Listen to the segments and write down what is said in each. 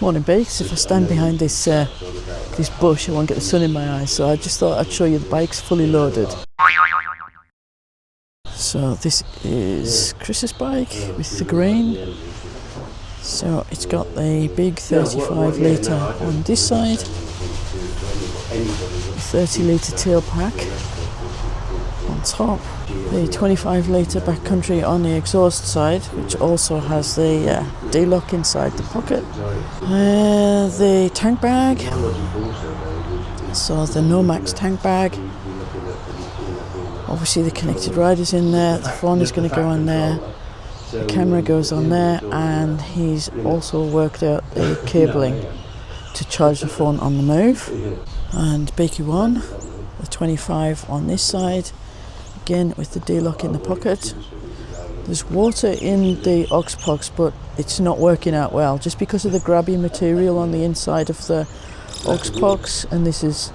Morning, Bakes. If I stand behind this this bush, I won't get the sun in my eyes, so I just thought I'd show you the bike's fully loaded. So this is Chris's bike with the green. So it's got the big 35 litre on this side, 30 litre tail pack on top, the 25 litre backcountry on the exhaust side, which also has the D-lock inside the pocket, the tank bag, so the Nomax tank bag, obviously the connected rider's in there, the phone is going to go on there, the camera goes on there, and he's also worked out the cabling to charge the phone on the move. And Bakey 1, the 25 on this side, again with the D-lock in the pocket. There's water in the aux box, but it's not working out well just because of the grabby material on the inside of the aux box, and this is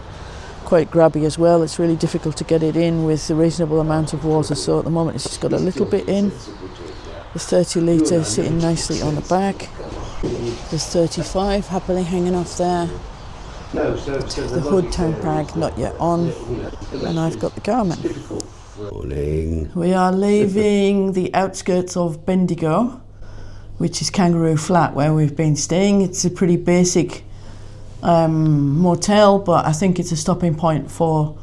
quite grabby as well. It's really difficult to get it in with a reasonable amount of water, so at the moment it's just got a little bit in. The 30 litre sitting nicely on the back. There's 35 happily hanging off there. The hood tank bag not yet on, and I've got the Garmin. Morning. We are leaving the outskirts of Bendigo, which is Kangaroo Flat, where we've been staying. It's a pretty basic motel, but I think it's a stopping point for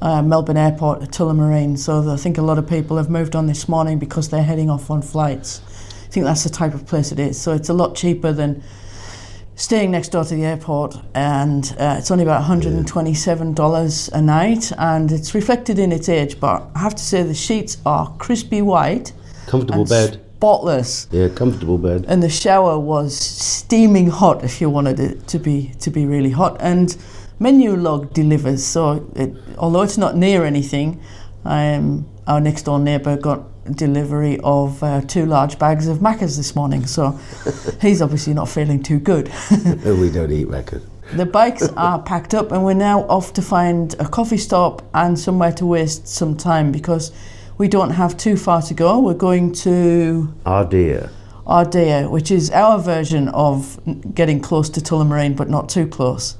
Melbourne Airport at Tullamarine. So I think a lot of people have moved on this morning because they're heading off on flights. I think that's the type of place it is. So it's a lot cheaper than staying next door to the airport, and it's only about $127 a night, and it's reflected in its age, but I have to say the sheets are crispy white. Comfortable bed. Spotless. Yeah, comfortable bed. And the shower was steaming hot if you wanted it to be really hot. And menu log delivers, so although it's not near anything, our next door neighbour got delivery of 2 large bags of Maccas this morning, so he's obviously not feeling too good. We don't eat Maccas. The bikes are packed up, and we're now off to find a coffee stop and somewhere to waste some time because we don't have too far to go. We're going to Ardea, which is our version of getting close to Tullamarine but not too close.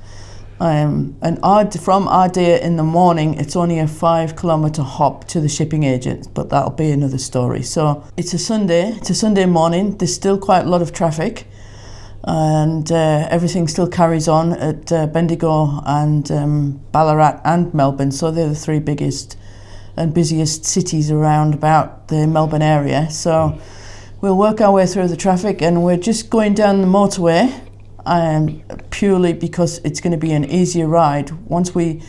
And from Ardea in the morning, it's only a 5 kilometre hop to the shipping agent, but that'll be another story. So it's a Sunday morning. There's still quite a lot of traffic, and everything still carries on at Bendigo and Ballarat and Melbourne. So they're the 3 biggest and busiest cities around about the Melbourne area. So we'll work our way through the traffic, and we're just going down the motorway. Purely because it's going to be an easier ride. Once we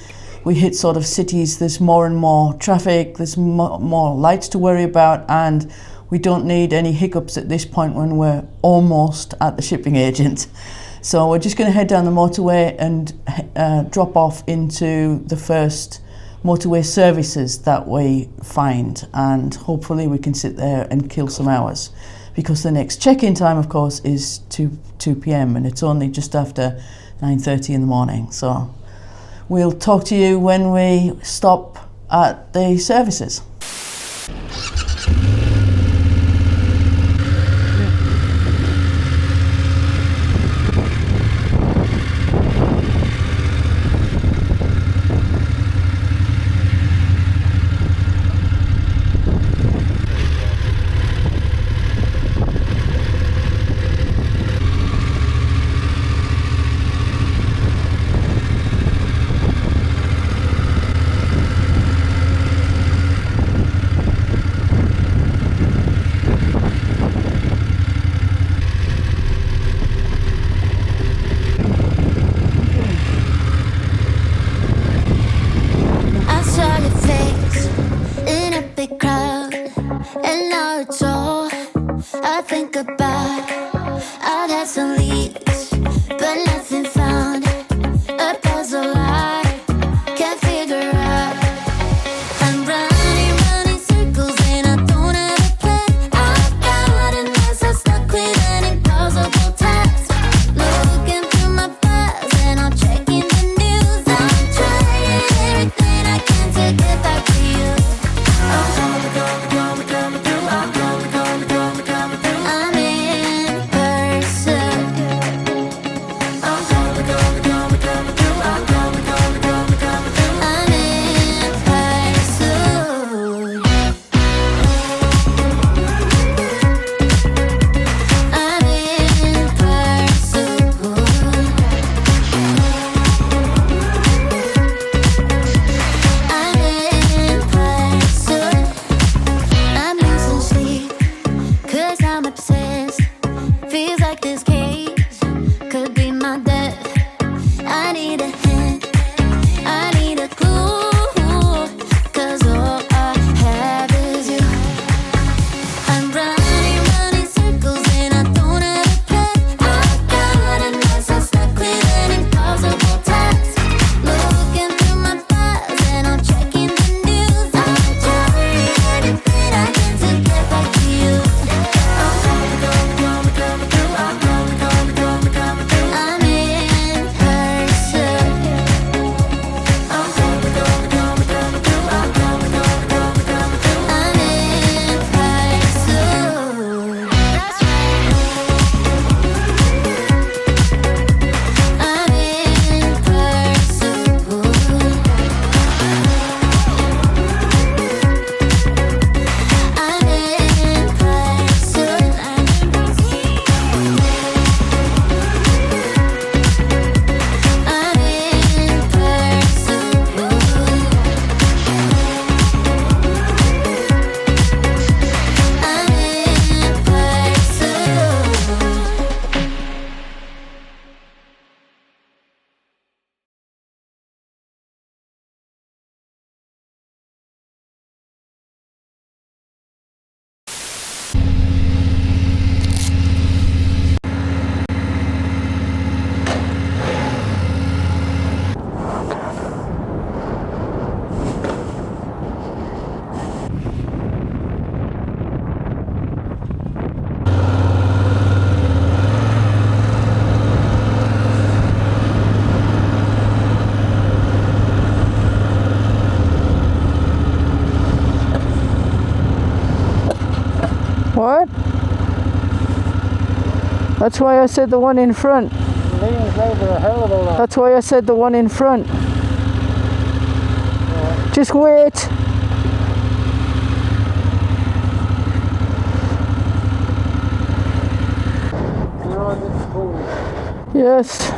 hit sort of cities, there's more and more traffic, there's more lights to worry about, and we don't need any hiccups at this point when we're almost at the shipping agent. So we're just going to head down the motorway and drop off into the first motorway services that we find, and hopefully we can sit there and kill some hours, because the next check-in time, of course, is 2 p.m. and it's only just after 9:30 in the morning. So we'll talk to you when we stop at the services. That's why I said the one in front. Leans over a hell of a lot. That's why I said the one in front. Yeah. Just wait. You're a bit cool. Yes.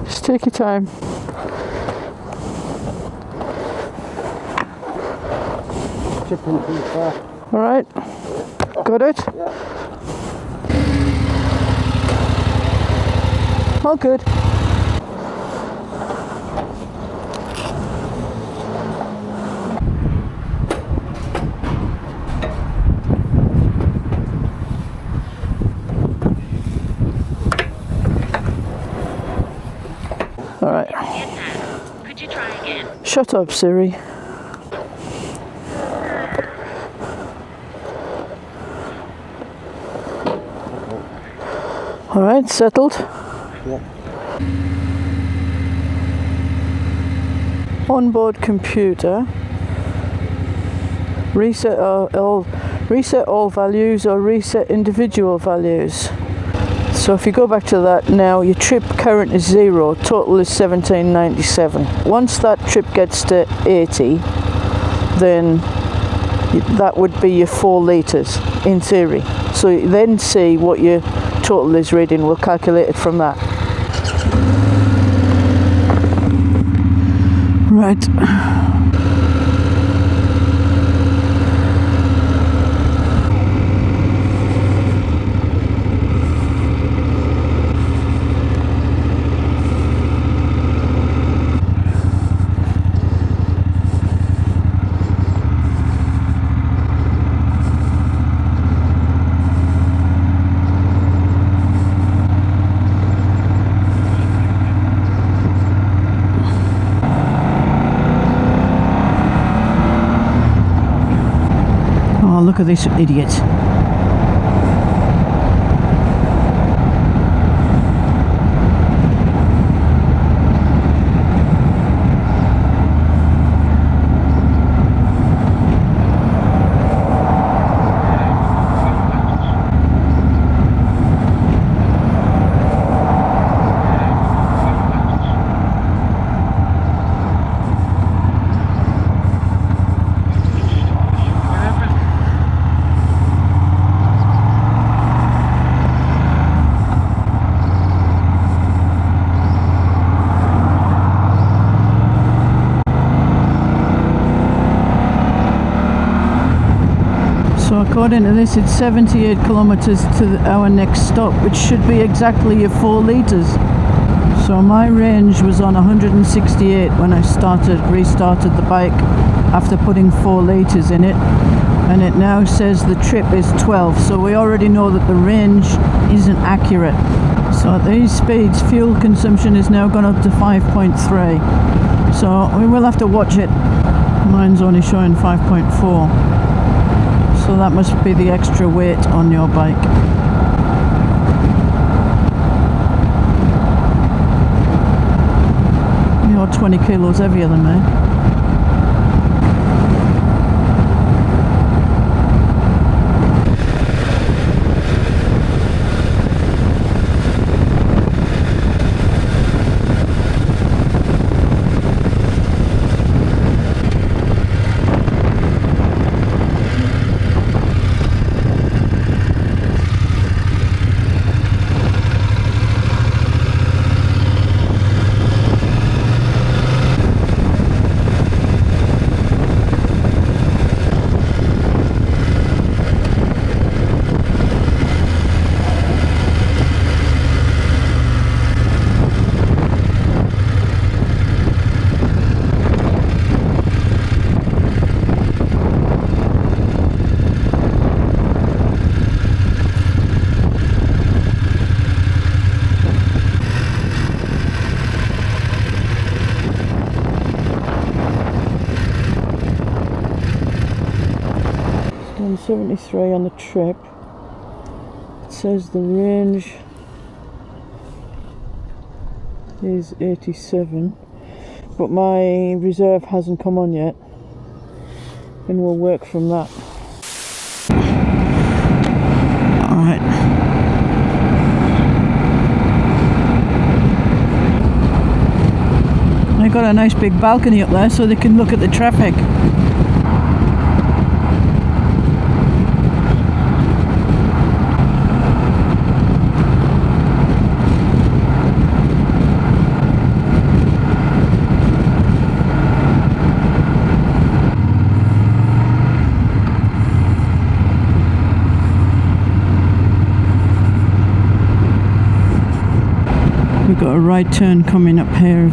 Just take your time. Chipping too far. All right. Got it? Yeah. All good. All right. Could you try again? Shut up, Siri. All right, settled. Yeah. Onboard computer. Reset all values or reset individual values. So if you go back to that now, your trip current is 0, total is 1797. Once that trip gets to 80, then that would be your 4 litres in theory. So you then see what your total is reading. We'll calculate it from that. Right. Look at this idiot. According to this, it's 78 kilometers to our next stop, which should be exactly your 4 litres. So my range was on 168 when I restarted the bike after putting 4 litres in it, and it now says the trip is 12. So we already know that the range isn't accurate. So at these speeds, fuel consumption is now gone up to 5.3. So we will have to watch it. Mine's only showing 5.4. So that must be the extra weight on your bike. You're 20 kilos heavier than me. Done 73 on the trip. It says the range is 87, but my reserve hasn't come on yet, and we'll work from that. they've got a nice big balcony up there so they can look at the traffic. We've got a right turn coming up here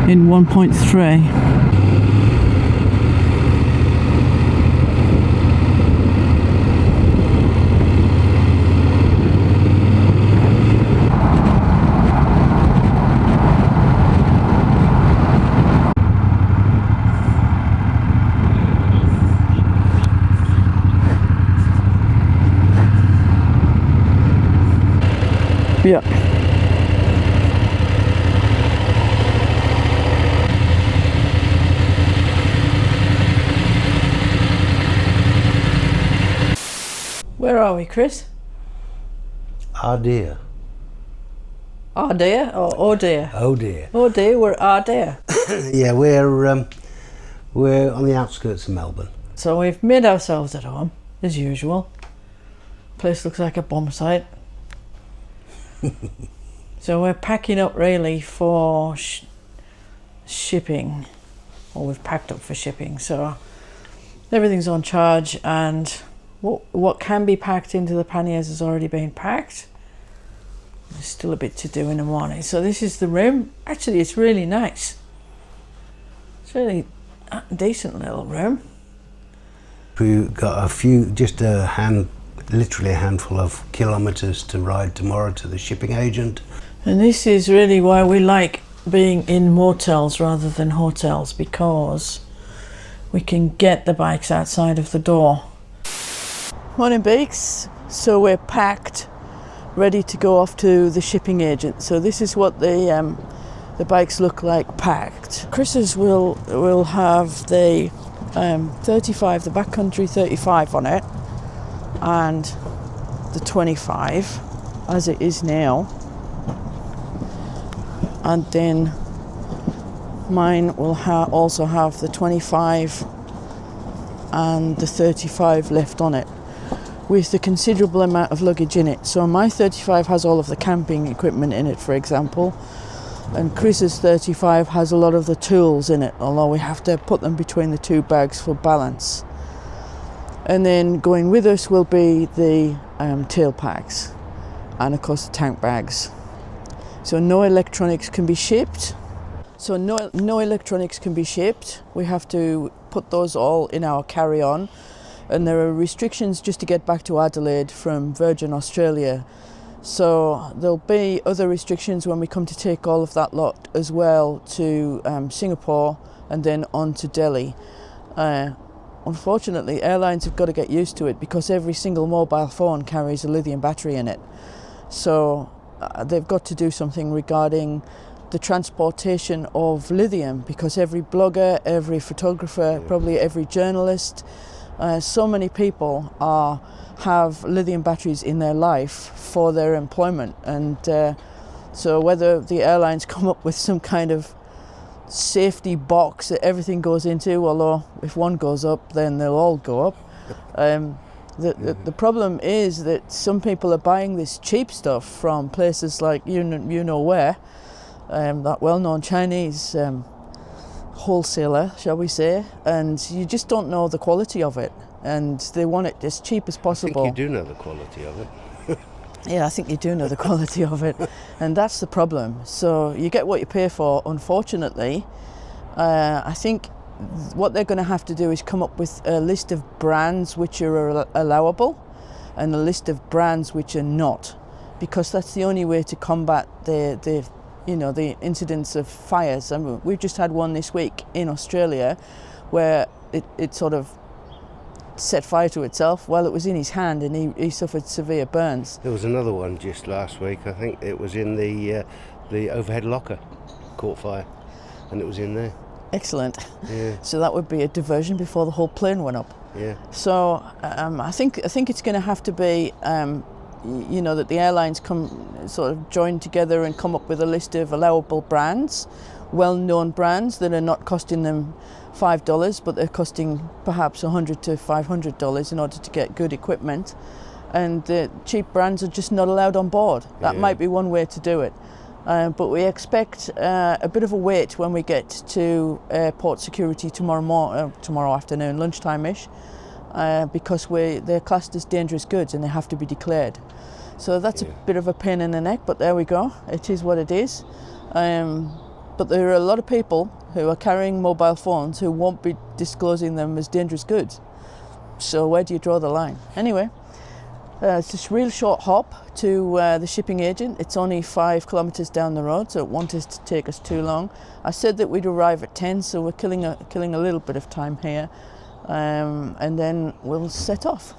in 1.3. Yeah. Where are we, Chris? Oh dear. Oh dear, or oh dear? Oh dear. Oh dear, we're oh dear. Yeah, we're on the outskirts of Melbourne. So we've made ourselves at home, as usual. Place looks like a bomb site. So we're packing up really for shipping, or we've packed up for shipping. So everything's on charge, and what can be packed into the panniers has already been packed. There's still a bit to do in the morning. So this is the room. Actually, it's really nice. It's really a decent little room. We've got literally a handful of kilometres to ride tomorrow to the shipping agent. And this is really why we like being in motels rather than hotels, because we can get the bikes outside of the door. Morning, Beaks. So we're packed, ready to go off to the shipping agent. So this is what the bikes look like packed. Chris's will have the 35, the backcountry 35 on it, and the 25 as it is now. And then mine will also have the 25 and the 35 left on it, with a considerable amount of luggage in it. So my 35 has all of the camping equipment in it, for example, and Chris's 35 has a lot of the tools in it, although we have to put them between the two bags for balance. And then going with us will be the tail packs and of course the tank bags. So no electronics can be shipped. No electronics can be shipped. We have to put those all in our carry-on. And there are restrictions just to get back to Adelaide from Virgin Australia. So there'll be other restrictions when we come to take all of that lot as well to Singapore and then on to Delhi. Unfortunately, airlines have got to get used to it because every single mobile phone carries a lithium battery in it. So they've got to do something regarding the transportation of lithium, because every blogger, every photographer, probably every journalist, so many people have lithium batteries in their life for their employment. And so whether the airlines come up with some kind of safety box that everything goes into, although if one goes up then they'll all go up. The problem is that some people are buying this cheap stuff from places like you know where, that well-known Chinese wholesaler, shall we say, and you just don't know the quality of it, and they want it as cheap as possible. I think you do know the quality of it. Yeah, I think you do know the quality of it, and that's the problem. So you get what you pay for, unfortunately. I think what they're going to have to do is come up with a list of brands which are allowable and a list of brands which are not, because that's the only way to combat the incidents of fires. I mean, we've just had one this week in Australia where it sort of set fire to itself while it was in his hand, and he suffered severe burns. There was another one just last week. I think it was in the overhead locker, caught fire, and it was in there. Excellent. Yeah. So that would be a diversion before the whole plane went up. Yeah. So I think it's going to have to be you know, that the airlines sort of join together and come up with a list of allowable brands, well-known brands that are not costing them $5, but they're costing perhaps $100 to $500 in order to get good equipment, and the cheap brands are just not allowed on board. That might be one way to do it. But we expect a bit of a wait when we get to airport security tomorrow afternoon, lunchtime-ish, because they're classed as dangerous goods and they have to be declared. So that's a bit of a pain in the neck, but there we go. It is what it is. But there are a lot of people who are carrying mobile phones who won't be disclosing them as dangerous goods. So where do you draw the line? Anyway, it's this real short hop to the shipping agent. It's only 5 kilometres down the road, so it won't take us too long. I said that we'd arrive at 10, so we're killing a little bit of time here, and then we'll set off.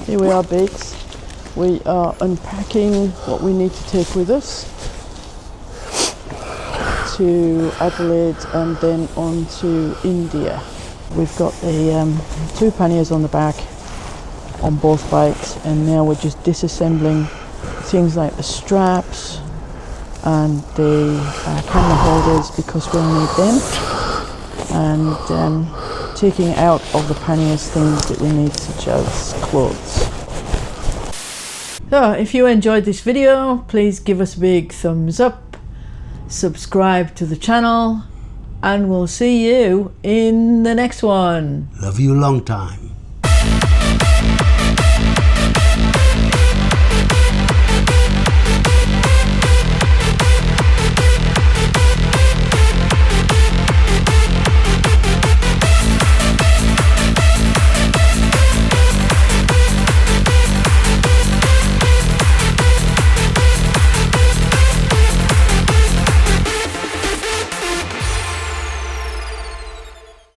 Here we are, Bakes. We are unpacking what we need to take with us to Adelaide and then on to India. We've got the 2 panniers on the back on both bikes, and now we're just disassembling things like the straps and the camera holders because we'll need them, and taking out of the panniers things that we need such as clothes. So if you enjoyed this video, please give us a big thumbs up, subscribe to the channel, and we'll see you in the next one. Love you long time.